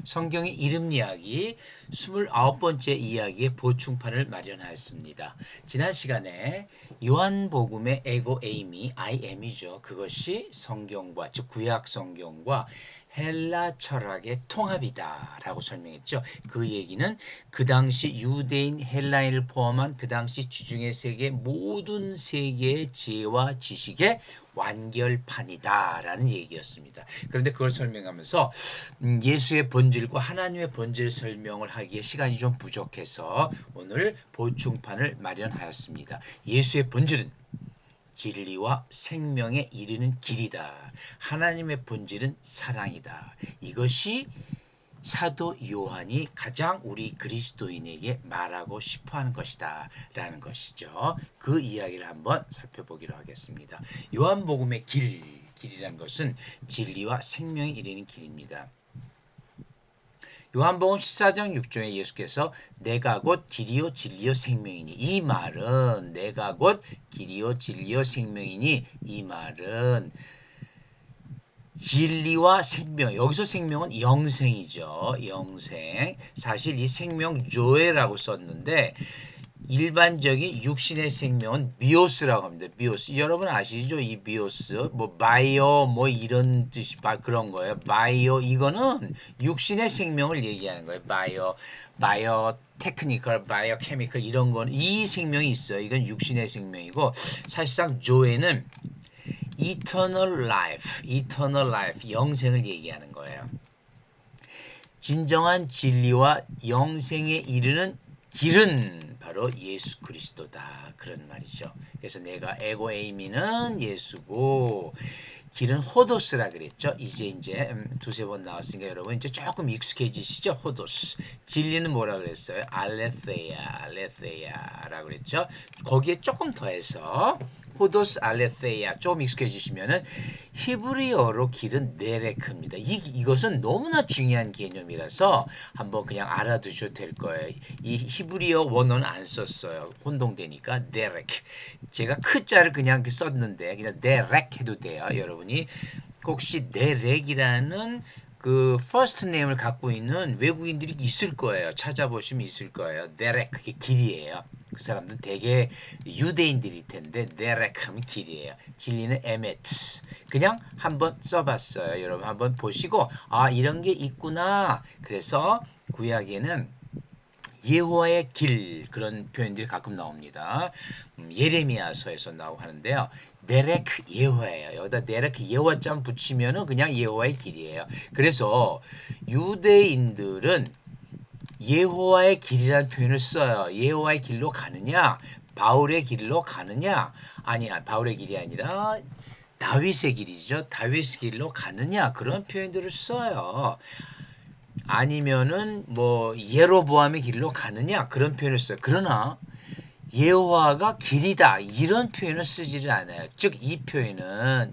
성경의 이름 이야기 29번째 이야기의 보충판을 마련하였습니다. 지난 시간에 요한복음의 에고 에이미, I am이죠. 그것이 성경과 즉 구약 성경과 헬라 철학의 통합이다 라고 설명했죠. 그 얘기는 그 당시 유대인 헬라인을 포함한 그 당시 지중해 세계 모든 세계의 지혜와 지식의 완결판이다 라는 얘기였습니다. 그런데 그걸 설명하면서 예수의 본질과 하나님의 본질 설명을 하기에 시간이 좀 부족해서 오늘 보충판을 마련하였습니다. 예수의 본질은 진리와 생명에 이르는 길이다. 하나님의 본질은 사랑이다. 이것이 사도 요한이 가장 우리 그리스도인에게 말하고 싶어하는 것이다 라는 것이죠. 그 이야기를 한번 살펴보기로 하겠습니다. 요한복음의 길이라는 것은 진리와 생명에 이르는 길입니다. 요한복음 14장 6절에 예수께서 내가 곧 길이요 진리요 생명이니, 이 말은 내가 곧 길이요 진리요 생명이니, 이 말은 진리와 생명, 여기서 생명은 영생이죠. 영생. 사실 이 생명 조에라고 썼는데 일반적인 육신의 생명은 비오스라고 합니다. 비오스. 여러분 아시죠? 이 비오스. 뭐 바이오 뭐 이런 뜻이 그런 거예요. 바이오 이거는 육신의 생명을 얘기하는 거예요. 바이오 테크니컬, 바이오 케미컬 이런 건 이 생명이 있어요. 이건 육신의 생명이고 사실상 조에는 eternal life, 영생을 얘기하는 거예요. 진정한 진리와 영생에 이르는 길은 바로 예수 그리스도다. 그런 말이죠. 그래서 내가 에고 에이미는 예수고 길은 호도스라 그랬죠. 이제 두세 번 나왔으니까 여러분 이제 조금 익숙해지시죠. 호도스. 진리는 뭐라 그랬어요? 알레테야라고 그랬죠. 거기에 조금 더해서 호도스 알레테야 좀 익숙해지시면은 히브리어로 길은 네레크입니다. 이것은 너무나 중요한 개념이라서 한번 그냥 알아두셔도 될 거예요. 이 히브리어 원어는 안 썼어요. 혼동되니까 네레크. 제가 크자를 그냥 썼는데 그냥 네렉 해도 돼요. 여러분이 혹시 네렉이라는 그 first name을 갖고 있는 외국인들이 있을 거예요. 찾아보시면 있을 거예요. 네렉 그게 길이에요. 그 사람들은 대개 유대인들일 텐데 네렉 하면 길이에요. 진리는 에메트. 그냥 한번 써봤어요. 여러분 한번 보시고 아 이런 게 있구나. 그래서 구약에는 예호와의 길 그런 표현들이 가끔 나옵니다. 예레미야서에서 나오고 하는데요. 네렉 예호와예요. 여기다 네렉 예호와자 붙이면은 그냥 예호와의 길이에요. 그래서 유대인들은 예호와의 길이라는 표현을 써요. 예호와의 길로 가느냐? 바울의 길로 가느냐? 아니야. 바울의 길이 아니라 다윗의 길이죠. 다윗의 길로 가느냐? 그런 표현들을 써요. 아니면은 뭐 예로보암의 길로 가느냐 그런 표현을 써요. 그러나 여호와가 길이다 이런 표현을 쓰지를 않아요. 즉 이 표현은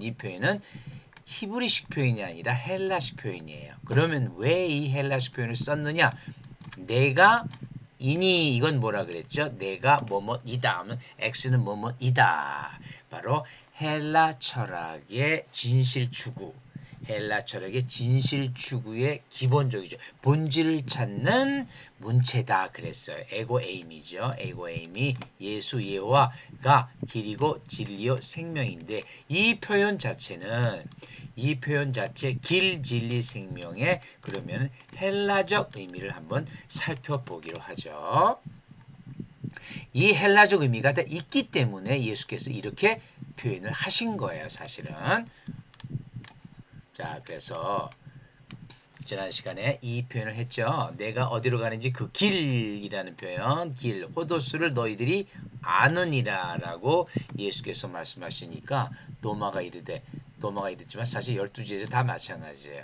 히브리식 표현이 아니라 헬라식 표현이에요. 그러면 왜 이 헬라식 표현을 썼느냐? 내가 이니 이건 뭐라 그랬죠? 내가 뭐뭐이다 하면 X는 뭐뭐이다. 바로 헬라 철학의 진실 추구. 헬라 철학의 진실 추구의 기본적이죠. 본질을 찾는 문체다 그랬어요. 에고 에임이죠. 에고 에임이 예수 예호와가 길이고 진리요 생명인데 이 표현 자체 길 진리 생명의 그러면 헬라적 의미를 한번 살펴보기로 하죠. 이 헬라적 의미가 다 있기 때문에 예수께서 이렇게 표현을 하신 거예요, 사실은. 자, 그래서 지난 시간에 이 표현을 했죠. 내가 어디로 가는지 그 길이라는 표현, 길, 호도스를 너희들이 아느니라 라고 예수께서 말씀하시니까 도마가 이르지만 사실 12지에서 다 마찬가지예요.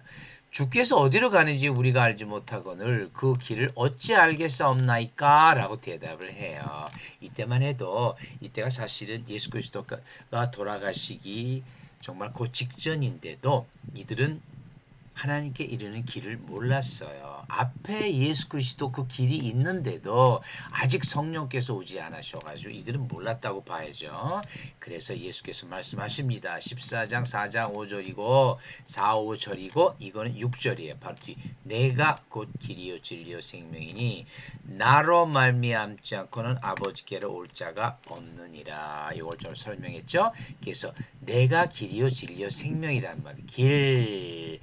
주께서 어디로 가는지 우리가 알지 못하거늘 그 길을 어찌 알겠사옵나이까? 라고 대답을 해요. 이때만 해도 이때가 사실은 예수 그리스도가 돌아가시기 정말 그 직전인데도 이들은 하나님께 이르는 길을 몰랐어요. 앞에 예수 그리스도 그 길이 있는데도 아직 성령께서 오지 않으셔가지고 이들은 몰랐다고 봐야죠. 그래서 예수께서 말씀하십니다. 14장 4장 5절이고 4, 5절이고 이거는 6절이에요. 바로 뒤 내가 곧 길이요 진리요 생명이니 나로 말미암지 않고는 아버지께로 올 자가 없느니라. 이걸 좀 설명했죠. 그래서 내가 길이요 진리요 생명이란 말이에요. 길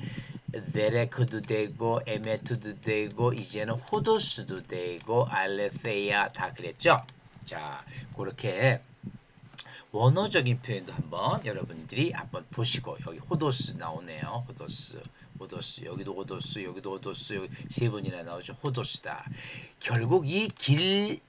데레크도 되고 에메트도 되고 이제는 호도스도 되고 알레세야 다 그랬죠. 자, 그렇게 원어적인 표현도 한번 여러분들이 한번 보시고 여기 호도스 나오네요. 호도스 여기도 호도스 여기도 호도스 여기 세 번이나 나오죠. 호도스다. 결국 이 길을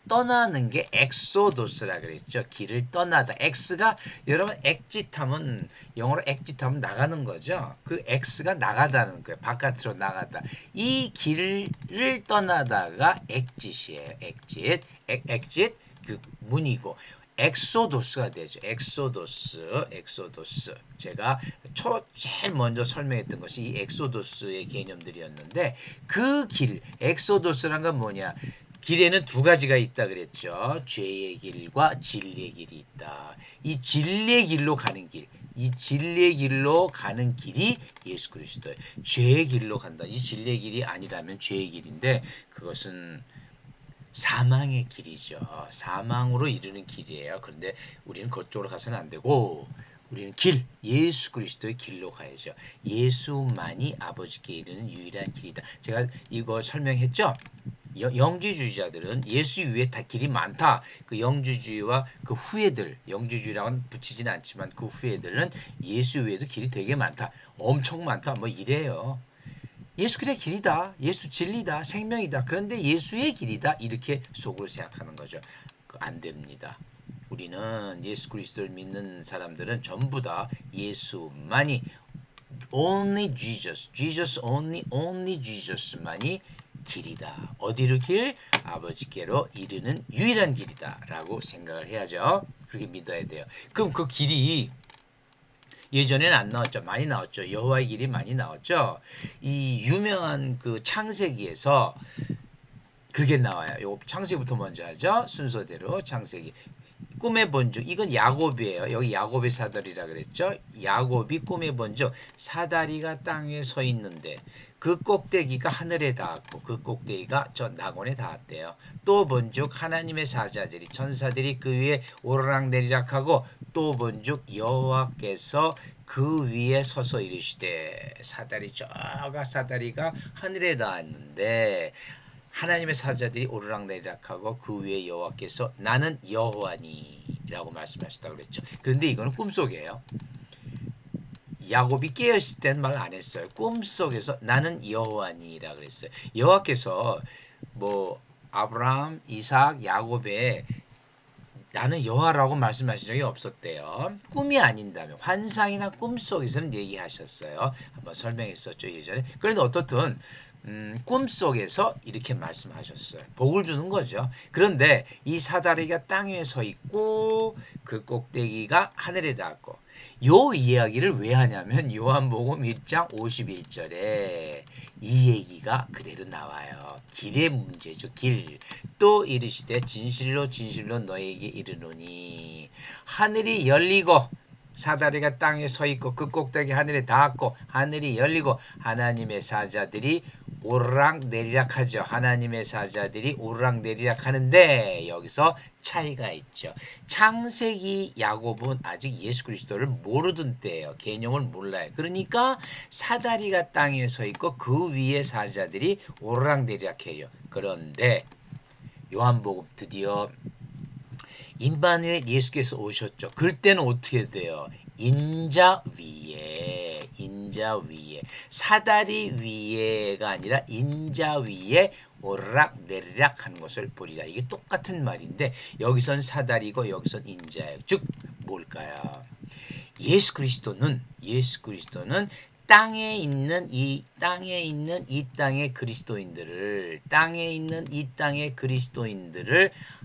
떠나는 게 엑소도스라 그랬죠. 길을 떠나다. X가 여러분 엑짓하면 영어로 엑짓하면 나가는 거죠. 그 X가 나가다는 거예요. 바깥으로 나가다. 이 길을 떠나다가 엑짓이에요. 엑짓 그 문이고 엑소도스가 되죠. 엑소도스. 제가 제일 먼저 설명했던 것이 이 엑소도스의 개념들이었는데 그 길, 엑소도스란 건 뭐냐? 길에는 두 가지가 있다 그랬죠. 죄의 길과 진리의 길이 있다. 이 진리의 길로 가는 길, 이 진리의 길로 가는 길이 예수 그리스도예요. 죄의 길로 간다. 이 진리의 길이 아니라면 죄의 길인데 그것은 사망의 길이죠. 사망으로 이르는 길이에요. 그런데 우리는 그쪽으로 가서는 안 되고 우리는 예수 그리스도의 길로 가야죠. 예수만이 아버지께 이르는 유일한 길이다. 제가 이거 설명했죠? 영지주의자들은 예수 위에 다 길이 많다. 그 영지주의와 그 후예들, 영지주의라고는 붙이진 않지만 그 후예들은 예수 위에도 길이 되게 많다. 엄청 많다. 뭐 이래요. 예수 그의 길이다. 예수 진리다. 생명이다. 그런데 예수의 길이다. 이렇게 속으로 생각하는 거죠. 안 됩니다. 우리는 예수 그리스도를 믿는 사람들은 전부 다 예수만이 only Jesus only Jesus만이 길이다. 어디로 길? 아버지께로 이르는 유일한 길이다. 라고 생각을 해야죠. 그렇게 믿어야 돼요. 그럼 그 길이 예전에는 안 나왔죠. 많이 나왔죠. 여호와의 길이 많이 나왔죠. 이 유명한 그 창세기에서 그게 나와요. 요 창세기부터 먼저 하죠. 순서대로 창세기. 꿈에 본 적, 이건 야곱이에요. 여기 야곱의 사다리라 그랬죠. 야곱이 꿈에 본 적, 사다리가 땅에 서 있는데 그 꼭대기가 하늘에 닿았고 그 꼭대기가 저 낙원에 닿았대요. 또 본 적 하나님의 사자들이 천사들이 그 위에 오르락내리락하고 또 본 적 여호와께서 그 위에 서서 이르시되 사다리가 하늘에 닿았는데 하나님의 사자들이 오르락내리락하고 그 위에 여호와께서 나는 여호와니라고 말씀하셨다고 그랬죠. 그런데 이거는 꿈속이에요. 야곱이 깨어있을 때는 말 안 했어요. 꿈속에서 나는 여호와니라 그랬어요. 여호와께서 뭐 아브라함, 이삭, 야곱의 나는 여호와라고 말씀하신 적이 없었대요. 꿈이 아닌다면 환상이나 꿈속에서는 얘기하셨어요. 한번 설명했었죠 예전에. 그런데 어떻든 꿈속에서 이렇게 말씀하셨어요. 복을 주는 거죠. 그런데 이 사다리가 땅 위에 서 있고 그 꼭대기가 하늘에 닿았고 요 이야기를 왜 하냐면 요한복음 1장 51절에 이 얘기가 그대로 나와요. 길의 문제죠. 길. 또 이르시되 진실로 너에게 이르노니 하늘이 열리고 사다리가 땅에 서 있고 그 꼭대기 하늘에 닿았고 하늘이 열리고 하나님의 사자들이 오르락내리락하죠. 하나님의 사자들이 오르락내리락하는데 여기서 차이가 있죠. 창세기 야곱은 아직 예수 그리스도를 모르던 때예요. 개념을 몰라요. 그러니까 사다리가 땅에 서 있고 그 위에 사자들이 오르락내리락해요. 그런데 요한복음 드디어 임마누엘 예수께서 오셨죠. 그럴 때는 어떻게 돼요? 인자 위에 사다리 위에가 아니라 인자 위에 오르락 내리락 하는 것을 보리라. 이게 똑같은 말인데 여기선 사다리고 여기선 인자예요. 즉 뭘까요? 예수 그리스도는 땅에 있는 이 땅의 그리스도인들을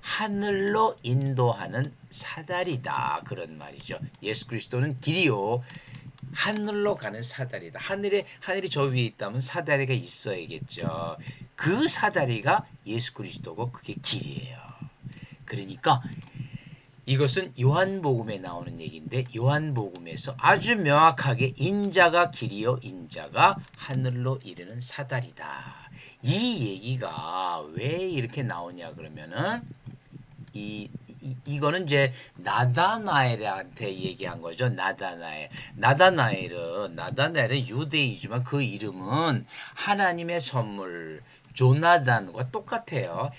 하늘로 인도하는 사다리다 그런 말이죠. 예수 그리스도는 길이요 하늘로 가는 사다리다. 하늘이 저 위에 있다면 사다리가 있어야겠죠. 그 사다리가 예수 그리스도고 그게 길이에요. 그러니까 이것은 요한복음에 나오는 얘기인데 요한복음에서 아주 명확하게 인자가 길이요 인자가 하늘로 이르는 사다리다. 이 얘기가 왜 이렇게 나오냐 그러면은 이거는 이제 나다나엘한테 얘기한 거죠. 나다나엘은 유대이지만 그 이름은 하나님의 선물 조나단과 똑같아요.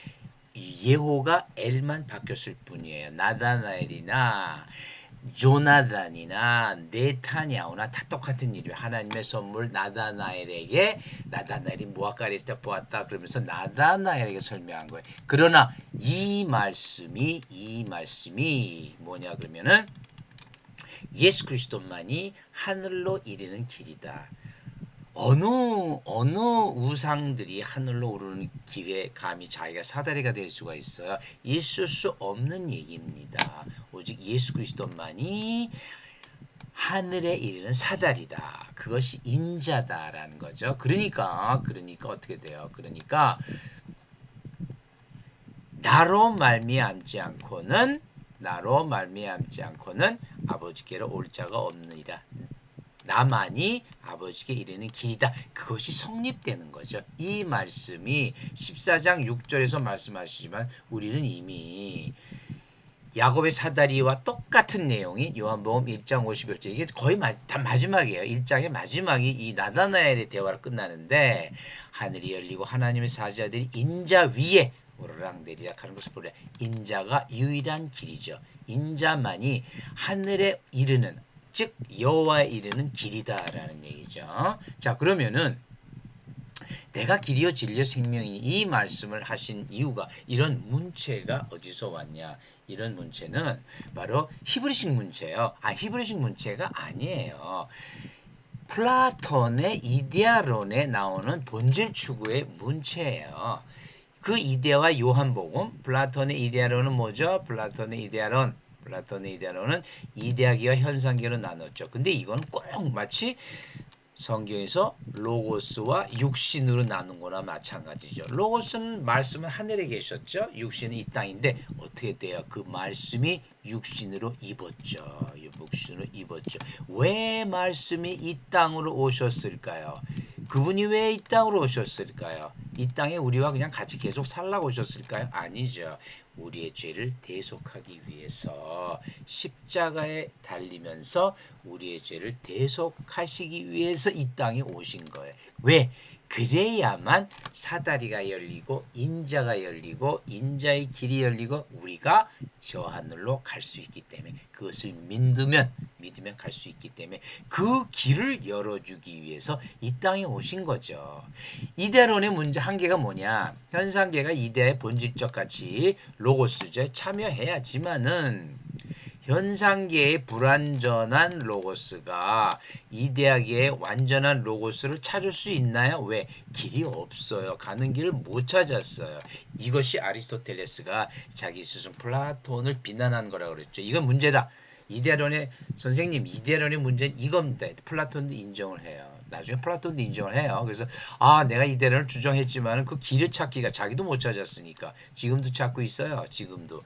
예호가 엘만 바뀌었을 뿐이에요. 나다나엘이나 조나단이나 네타냐오나 다 똑같은 일이에요. 하나님의 선물 나다나엘에게 나다나엘이 무화과를 있을 때 보았다 그러면서 나다나엘에게 설명한 거예요. 그러나 이 말씀이 뭐냐 그러면은 예수 그리스도만이 하늘로 이르는 길이다. 어느 우상들이 하늘로 오르는 길에 감히 자기가 사다리가 될 수가 있어요. 있을 수 없는 얘기입니다. 오직 예수 그리스도만이 하늘에 이르는 사다리다. 그것이 인자다라는 거죠. 그러니까 어떻게 돼요? 그러니까 나로 말미암지 않고는 아버지께로 올 자가 없느니라. 나만이 아버지께 이르는 길이다. 그것이 성립되는 거죠. 이 말씀이 14장 6절에서 말씀하시지만 우리는 이미 야곱의 사다리와 똑같은 내용이 요한복음 1장 51절 이게 거의 다 마지막이에요. 1장의 마지막이 이 나다나엘의 대화로 끝나는데 하늘이 열리고 하나님의 사자들이 인자 위에 오르락내리락 하는 것을 보래. 인자가 유일한 길이죠. 인자만이 하늘에 이르는 즉 여호와에 이르는 길이다라는 얘기죠. 자 그러면은 내가 길이요 진리요 생명이니 이 말씀을 하신 이유가 이런 문체가 어디서 왔냐? 이런 문체는 바로 히브리식 문체예요. 히브리식 문체가 아니에요. 플라톤의 이데아론에 나오는 본질 추구의 문체예요. 그 이데아와 요한복음, 플라톤의 이데아론은 뭐죠? 플라톤의 이데아론은 이데아계와 현상계로 나눴죠. 근데 이건 꼭 마치 성경에서 로고스와 육신으로 나눈 거나 마찬가지죠. 로고스는 말씀은 하늘에 계셨죠. 육신은 이 땅인데 어떻게 돼요? 그 말씀이 육신으로 입었죠. 왜 말씀이 이 땅으로 오셨을까요? 그분이 왜 이 땅으로 오셨을까요? 이 땅에 우리와 그냥 같이 계속 살라고 오셨을까요? 아니죠. 우리의 죄를 대속하기 위해서 십자가에 달리면서 우리의 죄를 대속하시기 위해서 이 땅에 오신 거예요. 왜? 그래야만 사다리가 열리고 인자가 열리고 인자의 길이 열리고 우리가 저 하늘로 갈 수 있기 때문에 그것을 믿으면 갈 수 있기 때문에 그 길을 열어주기 위해서 이 땅에 오신 거죠. 이데론의 문제 한계가 뭐냐? 현상계가 이데의 본질적 가치 로고스에 참여해야지만은 현상계의 불완전한 로고스가 이데아계의 완전한 로고스를 찾을 수 있나요? 왜? 길이 없어요. 가는 길을 못 찾았어요. 이것이 아리스토텔레스가 자기 스승 플라톤을 비난한 거라고 그랬죠. 이건 문제다. 이데론의 문제는 이겁니다. 플라톤도 인정을 해요. 나중에 플라톤도 인정을 해요. 그래서 내가 이데론을 주장했지만 그 길을 찾기가 자기도 못 찾았으니까 지금도 찾고 있어요. 지금도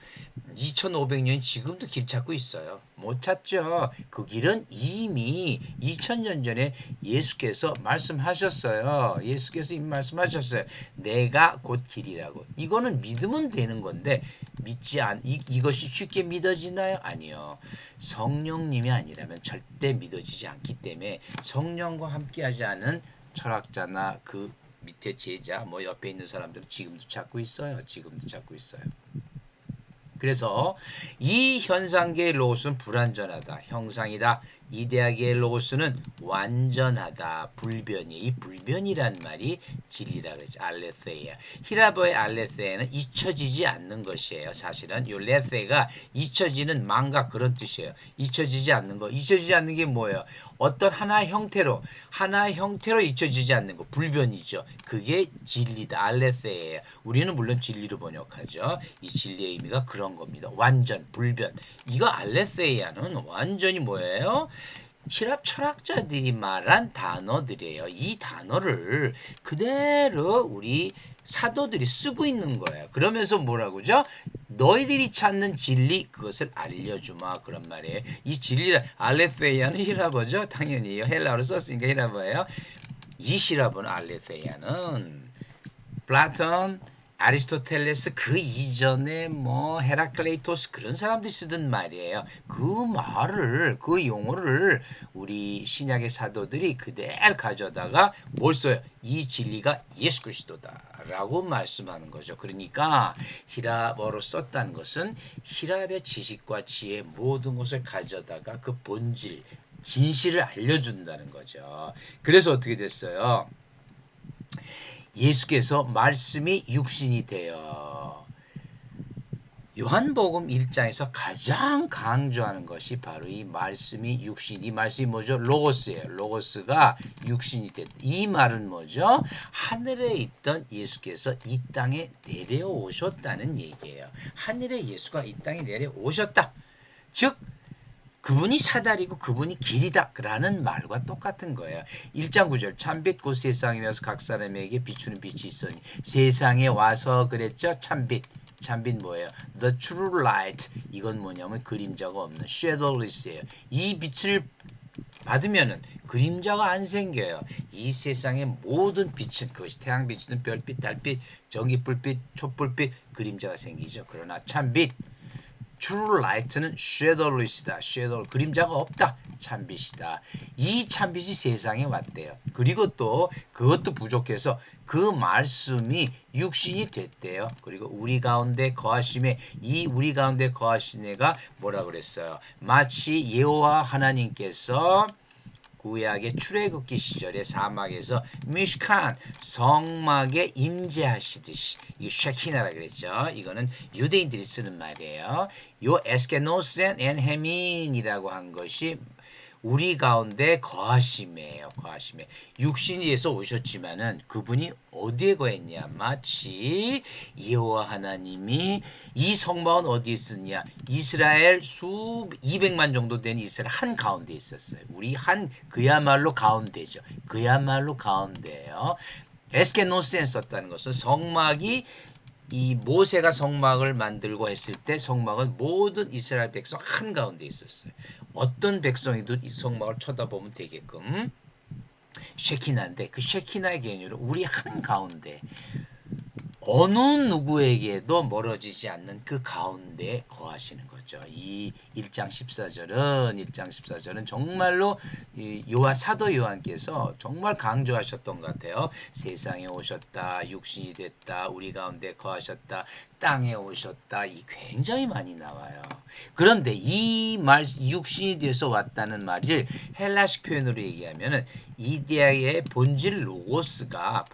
2500년 지금도 길 찾고 있어요. 못 찾죠. 그 길은 이미 2000년 전에 예수께서 말씀하셨어요. 내가 곧 길이라고. 이거는 믿으면 되는 건데 이것이 쉽게 믿어지나요? 아니요. 성령님이 아니라면 절대 믿어지지 않기 때문에 성령과 함께하지 않은 철학자나 그 밑에 제자 옆에 있는 사람들은 지금도 찾고 있어요. 그래서 이 현상계의 로고스는 불완전하다. 형상이다. 이데아계의 로고스는 완전하다. 불변이. 이 불변이란 말이 진리라 그러죠. 알레세야. 히라보의 알레세야는 잊혀지지 않는 것이에요. 사실은 이 레세가 잊혀지는 망각 그런 뜻이에요. 잊혀지지 않는 거. 잊혀지지 않는 게 뭐예요? 어떤 하나의 형태로 잊혀지지 않는 거. 불변이죠. 그게 진리다. 알레세예요. 우리는 물론 진리로 번역하죠. 이 진리의 의미가 그런 겁니다. 완전, 불변. 이거 알레세이아는 완전히 뭐예요? 시랍 철학자들이 말한 단어들이에요. 이 단어를 그대로 우리 사도들이 쓰고 있는 거예요. 그러면서 뭐라고죠? 너희들이 찾는 진리 그것을 알려주마 그런 말이에요. 이 진리를 알레테이아는 히라버죠. 당연히 헬라어로 썼으니까 히라버예요. 이 시라버는 알레테이아는 플라톤, 아리스토텔레스 그 이전에 뭐 헤라클레이토스 그런 사람들이 쓰던 말이에요. 그 말을 그 용어를 우리 신약의 사도들이 그대로 가져다가 뭘 써요? 이 진리가 예수 그리스도다라고 말씀하는 거죠. 그러니까 히랍어로 썼다는 것은 히랍의 지식과 지혜 모든 것을 가져다가 그 본질 진실을 알려준다는 거죠. 그래서 어떻게 됐어요? 예수께서 말씀이 육신이 되어 요한복음 1장에서 가장 강조하는 것이 바로 이 말씀이 육신, 이 말씀이 뭐죠? 로고스예요. 로고스가 육신이 됐다. 이 말은 뭐죠? 하늘에 있던 예수께서 이 땅에 내려오셨다는 얘기예요. 하늘에 예수가 이 땅에 내려오셨다. 즉 그분이 사다리고 그분이 길이다 라는 말과 똑같은 거예요. 1장 9절 참빛 곧 세상이면서 각 사람에게 비추는 빛이 있으니 세상에 와서 그랬죠. 참빛 뭐예요? The true light 이건 뭐냐면 그림자가 없는 shadowless예요. 이 빛을 받으면은 그림자가 안 생겨요. 이 세상의 모든 빛은 그것이 태양빛이든 별빛, 달빛, 전기불빛, 촛불빛 그림자가 생기죠. 그러나 참빛 True light는 shadowless이다. shadow 그림자가 없다. 참빛이다. 이 참빛이 세상에 왔대요. 그리고 또 그것도 부족해서 그 말씀이 육신이 됐대요. 그리고 우리 가운데 거하심에 이 우리 가운데 거하시네가 뭐라 그랬어요? 마치 여호와 하나님께서 구약의 출애굽기 시절에 사막에서 미시칸 성막에 임재하시듯이 이거 쉐키나라 그랬죠. 이거는 유대인들이 쓰는 말이에요. 요 에스케노센 앤 헤민이라고 한 것이 우리 가운데 거하심이에요. 거하심에 육신에서 오셨지만은 그분이 어디에 거했냐? 마치 여호와 하나님이 이 성막은 어디에 있었냐? 이스라엘 수 200만 정도 된 이스라엘 한 가운데 있었어요. 우리 한 그야말로 가운데죠. 그야말로 가운데예요. 에스케노스엔 썼다는 것은 성막이 이 모세가 성막을 만들고 했을 때 성막은 모든 이스라엘 백성 한가운데 있었어요. 어떤 백성이도 이 성막을 쳐다보면 되게끔 쉐키나인데 그 쉐키나의 개념으로 우리 한가운데 어느 누구에게도 멀어지지 않는 그 가운데 거하시는 거죠. 이 1장 14절은 정말로 사도 요한께서 정말 강조하셨던 것 같아요. 세상에 오셨다, 육신이 됐다, 우리 가운데 거하셨다, 땅에 오셨다. 이 굉장히 많이 나와요. 그런데 이 말 육신이 돼서 왔다는 말을 헬라식 표현으로 얘기하면은 이데아의 본질 로고스가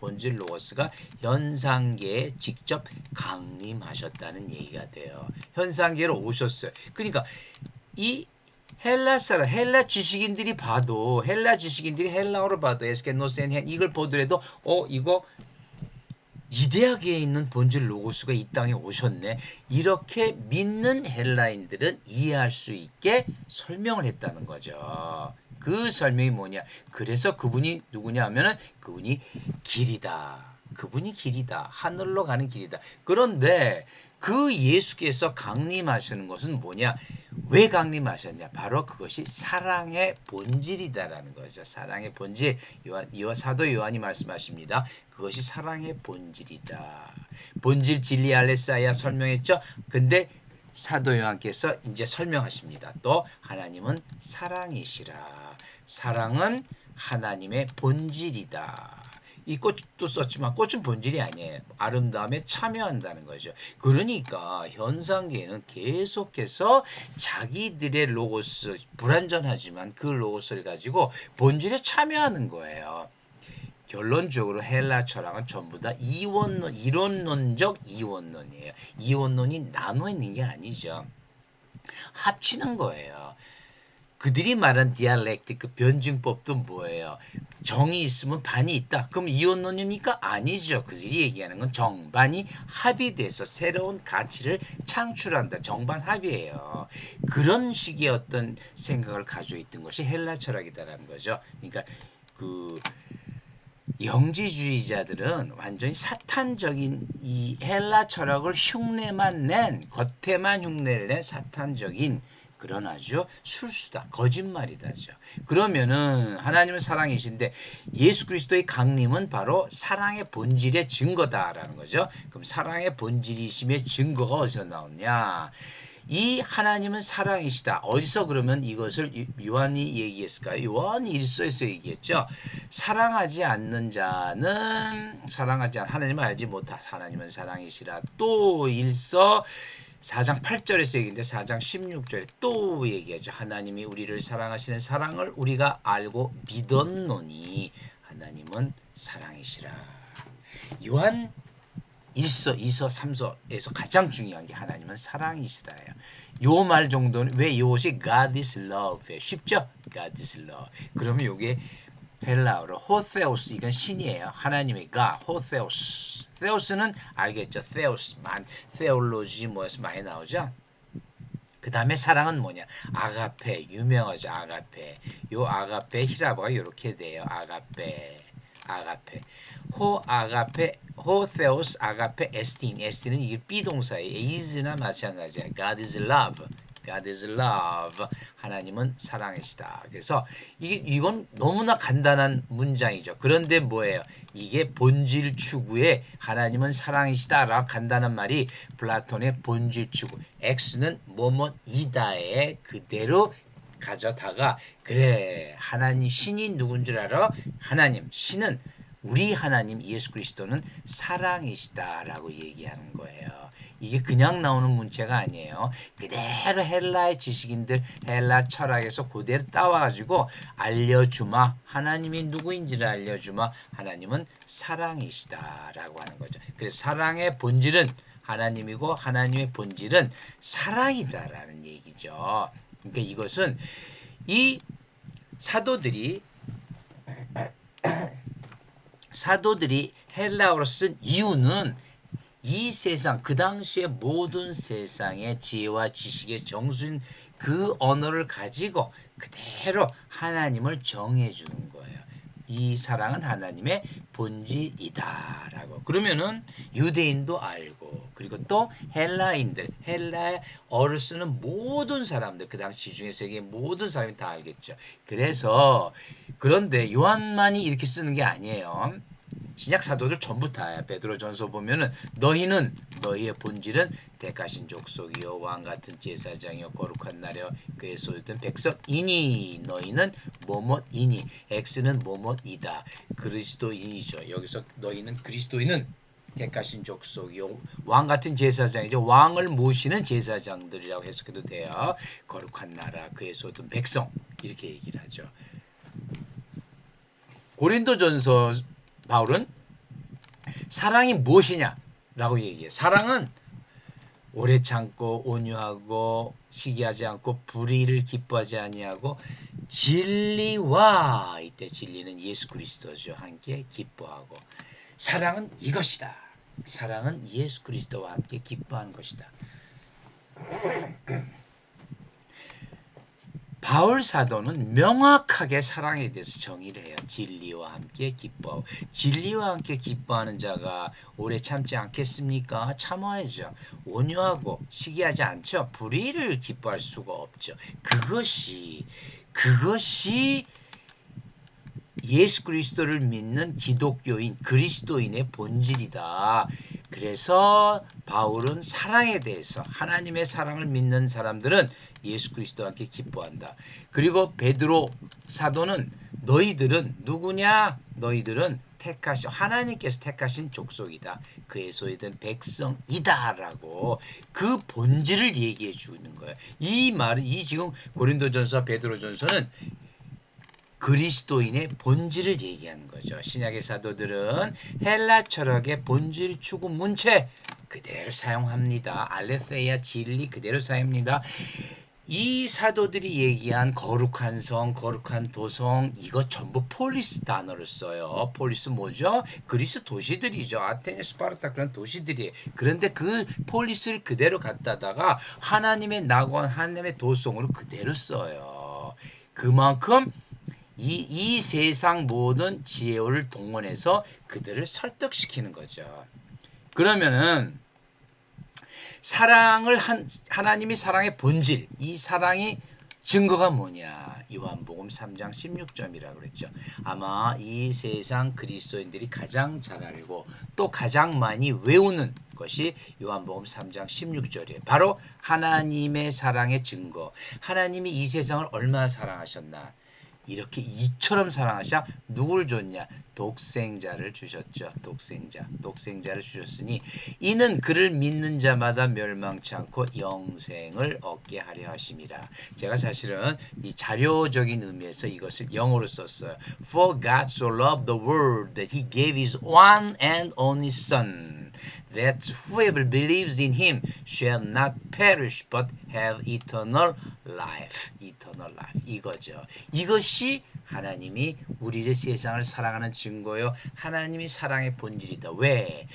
현상계에 직접 강림하셨다는 얘기가 돼요. 현상계로 오셨어요. 그러니까 이 헬라 지식인들이 헬라어로 봐도 에스케노센 이걸 보더라도 이거 이데아계에 있는 본질 로고스가 이 땅에 오셨네. 이렇게 믿는 헬라인들은 이해할 수 있게 설명을 했다는 거죠. 그 설명이 뭐냐? 그래서 그분이 누구냐 하면은 그분이 길이다. 그분이 길이다. 하늘로 가는 길이다. 그런데 그 예수께서 강림하시는 것은 뭐냐? 왜 강림하셨냐? 바로 그것이 사랑의 본질이다라는 거죠. 사랑의 본질. 사도 요한이 말씀하십니다. 그것이 사랑의 본질이다. 본질 진리 알레사야 설명했죠? 근데 사도 요한께서 이제 설명하십니다. 또 하나님은 사랑이시라. 사랑은 하나님의 본질이다. 이 꽃도 썼지만 꽃은 본질이 아니에요. 아름다움에 참여한다는 거죠. 그러니까 현상계는 계속해서 자기들의 로고스, 불완전하지만 그 로고스를 가지고 본질에 참여하는 거예요. 결론적으로 헬라 철학은 전부 다 이론론적 이원론이에요. 이원론이 나눠 있는 게 아니죠. 합치는 거예요. 그들이 말한 디알렉틱 그 변증법도 뭐예요? 정이 있으면 반이 있다. 그럼 이원론입니까? 아니죠. 그들이 얘기하는 건 정반이 합의돼서 새로운 가치를 창출한다. 정반 합의예요. 그런 식의 어떤 생각을 가지고 있던 것이 헬라 철학이다라는 거죠. 그러니까 그 영지주의자들은 완전히 사탄적인 이 헬라 철학을 흉내만 낸 겉에만 흉내를 낸 사탄적인 그런 아주 술수다 거짓말이다죠. 그러면은 하나님은 사랑이신데 예수 그리스도의 강림은 바로 사랑의 본질의 증거다라는 거죠. 그럼 사랑의 본질이심의 증거가 어디서 나오냐? 이 하나님은 사랑이시다. 어디서 그러면 이것을 요한이 얘기했을까요? 요한 1서에서 얘기했죠. 사랑하지 않는 자는 사랑하지 않 하나님을 알지 못하. 하나님은 사랑이시라. 또 1서 4장 8절에서 얘기인데 4장 16절에 또 얘기하죠. 하나님이 우리를 사랑하시는 사랑을 우리가 알고 믿었노니 하나님은 사랑이시라. 요한 1서, 2서, 3서에서 가장 중요한 게 하나님은 사랑이시라예요. 요 말 정도는 왜 이것이 God is love예요. 쉽죠? God is love. 그러면 이게 헬라어로 호세오스 이건 신이에요. 하나님의 God, 호세오스. 세오스는 알겠죠? 세오스, 세올로지 뭐에서 많이 나오죠? 그 다음에 사랑은 뭐냐? 아가페, 유명하죠? 아가페. 요 아가페 히라보가 이렇게 돼요. 아가페. 아가페. 호 아가페 호세오스 아가페 에스틴. 에스틴은 이게 비동사예요. is나 마찬가지예요. God is love. God is love. 하나님은 사랑이시다. 그래서 이건 너무나 간단한 문장이죠. 그런데 뭐예요? 이게 본질 추구에 하나님은 사랑이시다라고 간단한 말이 플라톤의 본질 추구. X는 뭐뭐이다에 그대로 가져다가 그래 하나님 신이 누군 줄 알아? 하나님 신은 우리 하나님 예수 그리스도는 사랑이시다라고 얘기하는 거예요. 이게 그냥 나오는 문체가 아니에요. 그대로 헬라의 지식인들 헬라 철학에서 그대로 따와가지고 알려주마. 하나님이 누구인지를 알려주마. 하나님은 사랑이시다라고 하는 거죠. 그래서 사랑의 본질은 하나님이고 하나님의 본질은 사랑이다라는 얘기죠. 그러니까 이것은 이 사도들이 헬라어로 쓴 이유는 이 세상 그 당시의 모든 세상의 지혜와 지식의 정수인 그 언어를 가지고 그대로 하나님을 정해주는 거예요. 이 사랑은 하나님의 본질이다라고. 그러면은 유대인도 알고 그리고 또 헬라어를 쓰는 모든 사람들 그 당시 지중해 세계의 모든 사람이 다 알겠죠. 그래서 그런데 요한만이 이렇게 쓰는 게 아니에요. 신약 사도들 전부 다야. 베드로전서 보면은 너희의 본질은 택하신 족속이요 왕 같은 제사장이요 거룩한 나라요 그의 소유된 백성이니 너희는 뭐뭐이니 X는 뭐뭐이다. 그리스도인이죠. 여기서 너희는 그리스도인은 택하신 족속이요 왕 같은 제사장이죠. 왕을 모시는 제사장들이라고 해석해도 돼요. 거룩한 나라 그의 소유된 백성 이렇게 얘기를 하죠. 고린도전서 바울은 사랑이 무엇이냐라고 얘기해요. 사랑은 오래 참고 온유하고 시기하지 않고 불의를 기뻐하지 아니하고 진리와 이때 진리는 예수 그리스도죠. 함께 기뻐하고 사랑은 이것이다. 사랑은 예수 그리스도와 함께 기뻐하는 것이다. 바울 사도는 명확하게 사랑에 대해서 정의를 해요. 진리와 함께 기뻐하고 진리와 함께 기뻐하는 자가 오래 참지 않겠습니까? 참아야죠. 온유하고 시기하지 않죠. 불의를 기뻐할 수가 없죠. 그것이 예수 그리스도를 믿는 기독교인 그리스도인의 본질이다. 그래서 바울은 사랑에 대해서 하나님의 사랑을 믿는 사람들은 예수 그리스도와 함께 기뻐한다. 그리고 베드로 사도는 너희들은 누구냐? 너희들은 하나님께서 택하신 족속이다. 그의 소유된 백성이다라고 그 본질을 얘기해 주는 거예요. 이 말은 지금 고린도전서, 베드로전서는 그리스도인의 본질을 얘기하는 거죠. 신약의 사도들은 헬라 철학의 본질 추구 문체 그대로 사용합니다. 알레theia 진리 그대로 사용합니다. 이 사도들이 얘기한 거룩한 성, 거룩한 도성 이거 전부 폴리스 단어를 써요. 폴리스 뭐죠? 그리스 도시들이죠. 아테네, 스파르타 그런 도시들이에요. 그런데 그 폴리스를 그대로 갖다다가 하나님의 낙원, 하나님의 도성으로 그대로 써요. 그만큼 이 세상 모든 지혜를 동원해서 그들을 설득시키는 거죠. 그러면은 하나님이 사랑의 본질, 이 사랑이 증거가 뭐냐? 요한복음 3장 16절이라고 그랬죠. 아마 이 세상 그리스도인들이 가장 잘 알고 또 가장 많이 외우는 것이 요한복음 3장 16절이에요. 바로 하나님의 사랑의 증거. 하나님이 이 세상을 얼마나 사랑하셨나? 이렇게 이처럼 사랑하셔 누굴 줬냐? 독생자를 주셨죠. 독생자를 주셨으니 이는 그를 믿는 자마다 멸망치 않고 영생을 얻게 하려 하심이라. 제가 사실은 이 자료적인 의미에서 이것을 영어로 썼어요. For God so loved the world that he gave his one and only son, that whoever believes in him shall not perish but have eternal life. eternal life. 이거죠. 이것이 하나님이 우리의 세상을 사랑하는 증거요. 하나님이 사랑의 본질이다. 왜?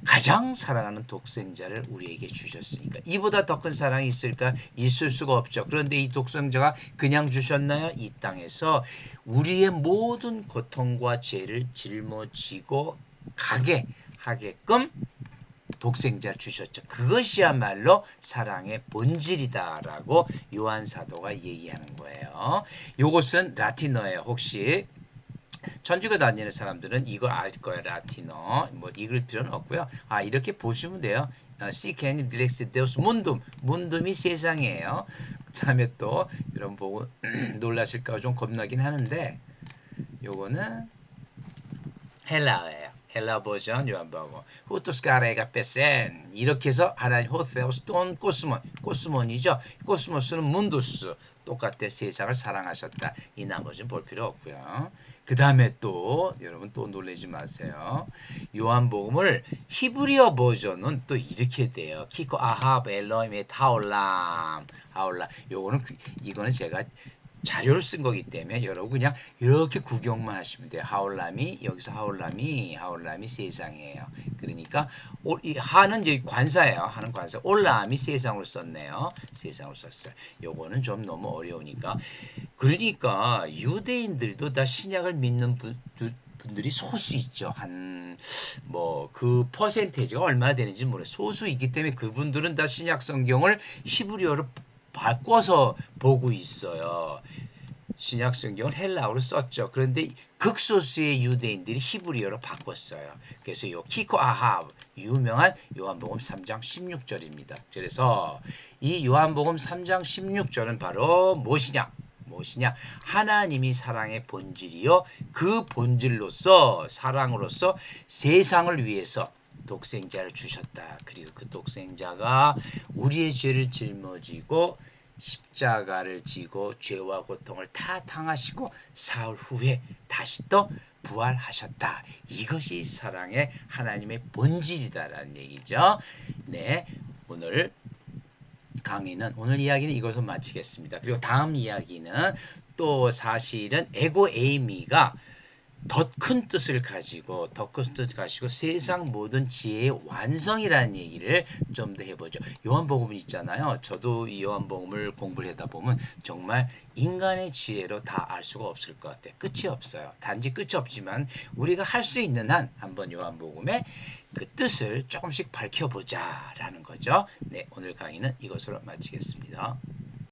가장 사랑하는 독생자를 우리에게 주셨으니까. 이보다 더 큰 사랑이 있을까? 있을 수가 없죠. 그런데 이 독생자가 그냥 주셨나요? 이 땅에서 우리의 모든 고통과 죄를 짊어지고 가게 하게끔 독생자를 주셨죠. 그것이야말로 사랑의 본질이다라고 요한 사도가 얘기하는 거예요. 이것은 라틴어예요. 혹시 천주교 다니는 사람들은 이걸 알 거예요. 라틴어. 뭐 읽을 필요는 없고요. 아 이렇게 보시면 돼요. 시케니 딜렉스 데우스 문둠. 문둠이 세상이에요. 그 다음에 또 이런 보고 놀라실까 좀 겁나긴 하는데 요거는 헬라어예요. 헬라 버전 요한복음. 후토스카레가 페센 이렇게 해서 하나님 호세오스 돈 코스몬이죠. 코스모스는 문두스 똑같아 세상을 사랑하셨다. 이 나머지는 볼 필요 없고요. 그 다음에 또 여러분 또 놀라지 마세요. 요한복음을 히브리어 버전은 또 이렇게 돼요. 키코 아합 엘로임의 타올람 하올라. 이거는 제가 자료를 쓴 거기 때문에 여러분 그냥 이렇게 구경만 하시면 돼요. 하올람이 여기서 하올람이 세상이에요. 그러니까 이 하는 이제 관사예요. 하는 관사. 올람이 세상으로 썼네요. 세상으로 썼어요. 요거는 좀 너무 어려우니까. 그러니까 유대인들도 다 신약을 믿는 분들이 소수 있죠. 한 뭐 그 퍼센테이지가 얼마나 되는지 모르겠어요. 소수이기 때문에 그분들은 다 신약 성경을 히브리어로 바꿔서 보고 있어요. 신약 성경을 헬라어로 썼죠. 그런데 극소수의 유대인들이 히브리어로 바꿨어요. 그래서 요 키코 아합 유명한 요한복음 3장 16절입니다. 그래서 이 요한복음 3장 16절은 바로 무엇이냐? 하나님이 사랑의 본질이요. 그 본질로서 사랑으로서 세상을 위해서 독생자를 주셨다. 그리고 그 독생자가 우리의 죄를 짊어지고 십자가를 지고 죄와 고통을 다 당하시고 사흘 후에 다시 또 부활하셨다. 이것이 사랑의 하나님의 본질이다라는 얘기죠. 네, 오늘 오늘 이야기는 이것으로 마치겠습니다. 그리고 다음 이야기는 또 사실은 에고 에이미가 더 큰 뜻을 가지고 세상 모든 지혜의 완성이라는 얘기를 좀 더 해보죠. 요한복음 있잖아요. 저도 이 요한복음을 공부를 하다 보면 정말 인간의 지혜로 다 알 수가 없을 것 같아요. 끝이 없어요. 단지 끝이 없지만 우리가 할 수 있는 한 한번 요한복음의 그 뜻을 조금씩 밝혀보자라는 거죠. 네, 오늘 강의는 이것으로 마치겠습니다.